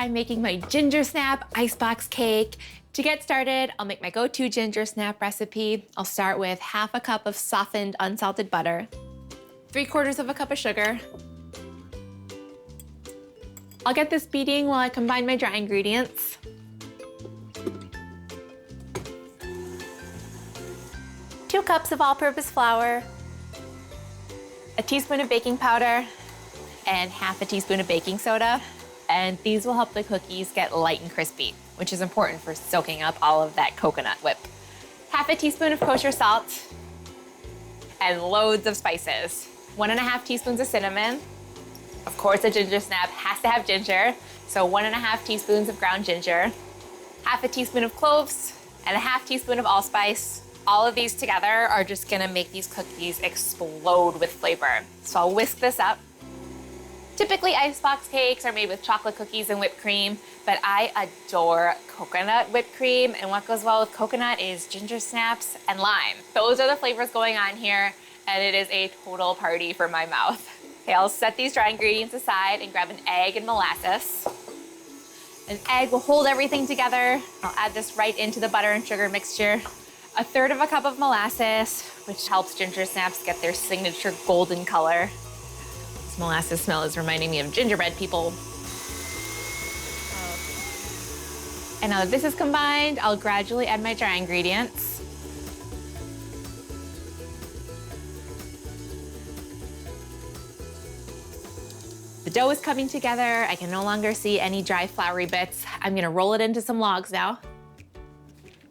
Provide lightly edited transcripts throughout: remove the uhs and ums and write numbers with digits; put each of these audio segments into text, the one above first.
I'm making my Gingersnap Icebox cake. To get started, I'll make my go-to Gingersnap recipe. I'll start with 1/2 cup of softened unsalted butter, 3/4 cup of sugar. I'll get this beating while I combine my dry ingredients. Two cups of all-purpose flour, a teaspoon of baking powder, and 1/2 teaspoon of baking soda. And these will help the cookies get light and crispy, which is important for soaking up all of that coconut whip. 1/2 teaspoon of kosher salt, and loads of spices. 1½ teaspoons of cinnamon. Of course, a ginger snap has to have ginger, so 1½ teaspoons of ground ginger, 1/2 teaspoon of cloves, and 1/2 teaspoon of allspice. All of these together are just gonna make these cookies explode with flavor. So I'll whisk this up. Typically, icebox cakes are made with chocolate cookies and whipped cream, but I adore coconut whipped cream, and what goes well with coconut is ginger snaps and lime. Those are the flavors going on here, and it is a total party for my mouth. Okay, I'll set these dry ingredients aside and grab an egg and molasses. An egg will hold everything together. I'll add this right into the butter and sugar mixture. 1/3 cup of molasses, which helps ginger snaps get their signature golden color. This molasses smell is reminding me of gingerbread, people. And now that this is combined, I'll gradually add my dry ingredients. The dough is coming together. I can no longer see any dry floury bits. I'm gonna roll it into some logs now.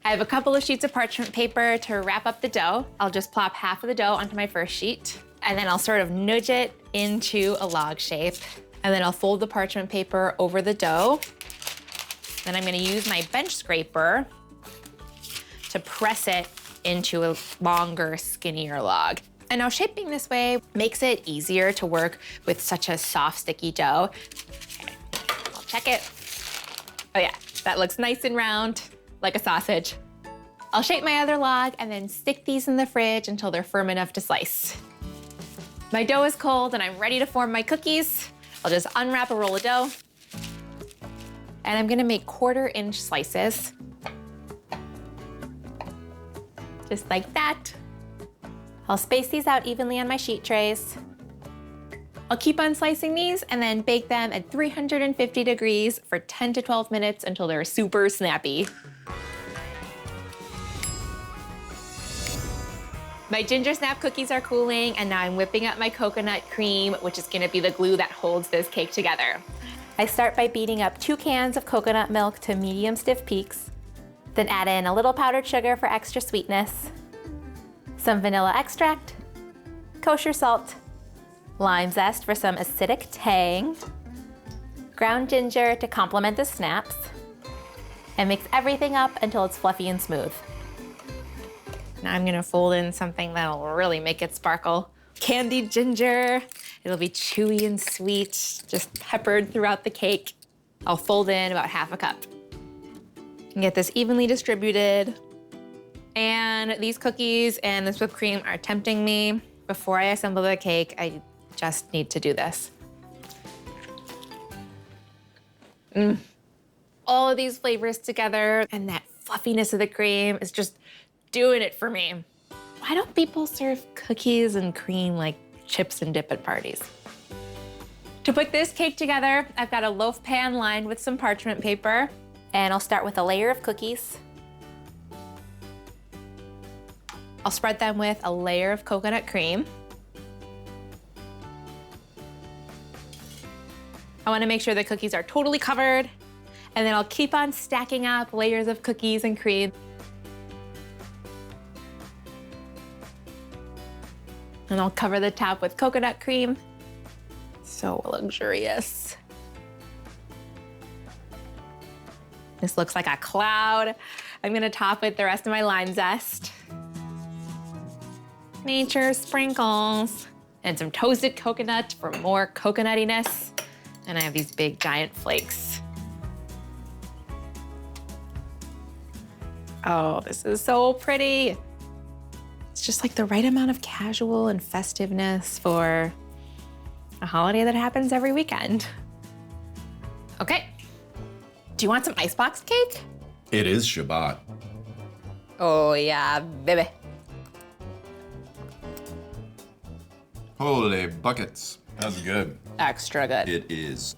I have a couple of sheets of parchment paper to wrap up the dough. I'll just plop 1/2 of the dough onto my first sheet, and then I'll sort of nudge it into a log shape. And then I'll fold the parchment paper over the dough. Then I'm gonna use my bench scraper to press it into a longer, skinnier log. And now shaping this way makes it easier to work with such a soft, sticky dough. Okay, I'll check it. Oh yeah, that looks nice and round, like a sausage. I'll shape my other log and then stick these in the fridge until they're firm enough to slice. My dough is cold and I'm ready to form my cookies. I'll just unwrap a roll of dough. And I'm gonna make 1/4-inch slices. Just like that. I'll space these out evenly on my sheet trays. I'll keep on slicing these and then bake them at 350 degrees for 10 to 12 minutes until they're super snappy. My ginger snap cookies are cooling, and now I'm whipping up my coconut cream, which is gonna be the glue that holds this cake together. I start by beating up 2 cans of coconut milk to medium stiff peaks, then add in a little powdered sugar for extra sweetness, some vanilla extract, kosher salt, lime zest for some acidic tang, ground ginger to complement the snaps, and mix everything up until it's fluffy and smooth. Now I'm gonna fold in something that'll really make it sparkle. Candied ginger. It'll be chewy and sweet, just peppered throughout the cake. I'll fold in about 1/2 cup. And get this evenly distributed. And these cookies and this whipped cream are tempting me. Before I assemble the cake, I just need to do this. All of these flavors together and that fluffiness of the cream is just doing it for me. Why don't people serve cookies and cream like chips and dip at parties? To put this cake together, I've got a loaf pan lined with some parchment paper, and I'll start with a layer of cookies. I'll spread them with a layer of coconut cream. I wanna make sure the cookies are totally covered, and then I'll keep on stacking up layers of cookies and cream. And I'll cover the top with coconut cream. So luxurious. This looks like a cloud. I'm gonna top with the rest of my lime zest. Nature sprinkles. And some toasted coconut for more coconutiness. And I have these big giant flakes. Oh, this is so pretty. It's just like the right amount of casual and festiveness for a holiday that happens every weekend. Okay, Do you want some icebox cake? It is Shabbat. Oh yeah, baby. Holy buckets. That's good. Extra good. It is.